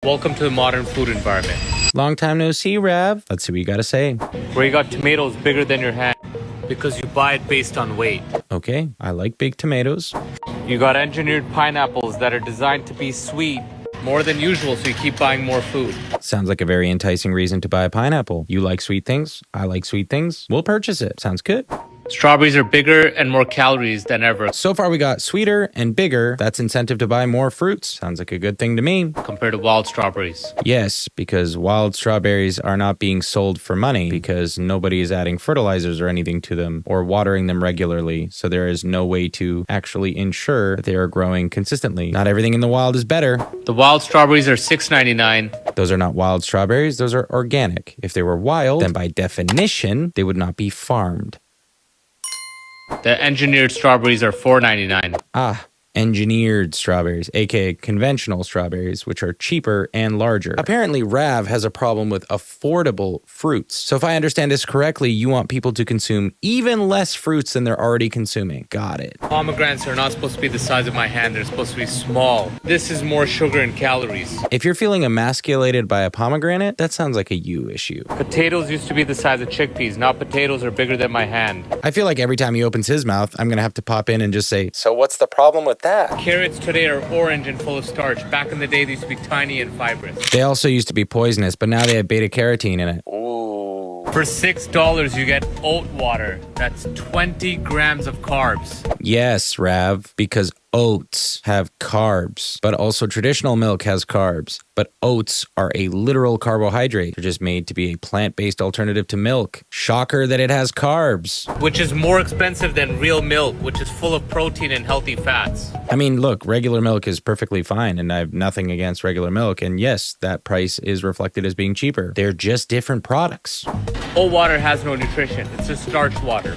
Welcome to the modern food environment, Long time no see, Rav. Let's see what you gotta say. where you got tomatoes bigger than your hand because you buy it based on weight. Okay, I like big tomatoes. You got engineered pineapples that are designed to be sweet more than usual, so you keep buying more food. Sounds like a very enticing reason to buy a pineapple. You like sweet things, I like sweet things. We'll purchase it. Sounds good. Strawberries are bigger and more calories than ever So far we got sweeter and bigger. That's incentive to buy more fruits. Sounds like a good thing to me. compared to wild strawberries. Yes, because wild strawberries are not being sold for money because nobody is adding fertilizers or anything to them or watering them regularly. So there is no way to actually ensure that they are growing consistently. Not everything in the wild is better. The wild strawberries are $6.99. Those are not wild strawberries, those are organic. If they were wild, then by definition, they would not be farmed. The engineered strawberries are $4.99. Engineered strawberries, aka conventional strawberries, which are cheaper and larger. Apparently, Rav has a problem with affordable fruits. So if I understand this correctly, you want people to consume even less fruits than they're already consuming. Got it. Pomegranates are not supposed to be the size of my hand, they're supposed to be small. This is more sugar and calories. If you're feeling emasculated by a pomegranate, that sounds like a you issue. Potatoes used to be the size of chickpeas, now potatoes are bigger than my hand. I feel like every time he opens his mouth, I'm gonna have to pop in and just say, so what's the problem with that? Carrots today are orange and full of starch. Back in the day, they used to be tiny and fibrous. They also used to be poisonous, but now they have beta carotene in it. For $6, you get oat water. That's 20 grams of carbs. Yes, Rav, because oats have carbs, but also traditional milk has carbs. But oats are a literal carbohydrate. They're just made to be a plant-based alternative to milk. Shocker that it has carbs. Which is more expensive than real milk, which is full of protein and healthy fats. I mean, look, regular milk is perfectly fine, and I have nothing against regular milk. And yes, that price is reflected as being cheaper. They're just different products. Oat water has no nutrition. It's just starch water.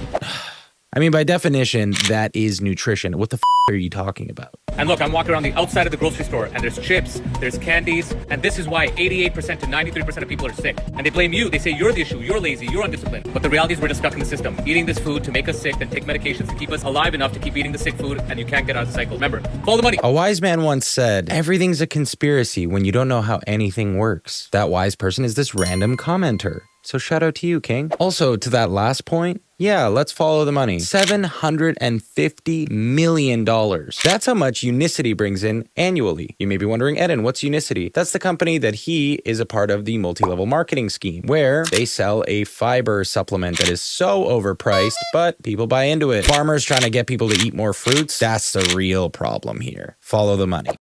I mean, by definition, that is nutrition. What the are you talking about? And look, I'm walking around the outside of the grocery store, and there's chips, there's candies, and this is why 88% to 93% of people are sick. And they blame you. They say you're the issue, you're lazy, you're undisciplined. But the reality is we're just stuck in the system, eating this food to make us sick, then take medications to keep us alive enough to keep eating the sick food, and you can't get out of the cycle. Remember, follow the money. A wise man once said, everything's a conspiracy when you don't know how anything works. That wise person is this random commenter. So shout out to you, King. Also, to that last point, yeah, let's follow the money. $750 million. That's how much Unicity brings in annually. You may be wondering, Eden, what's Unicity? That's the company that he is a part of the multi-level marketing scheme, where they sell a fiber supplement that is so overpriced, but people buy into it. Farmers trying to get people to eat more fruits, that's the real problem here. Follow the money.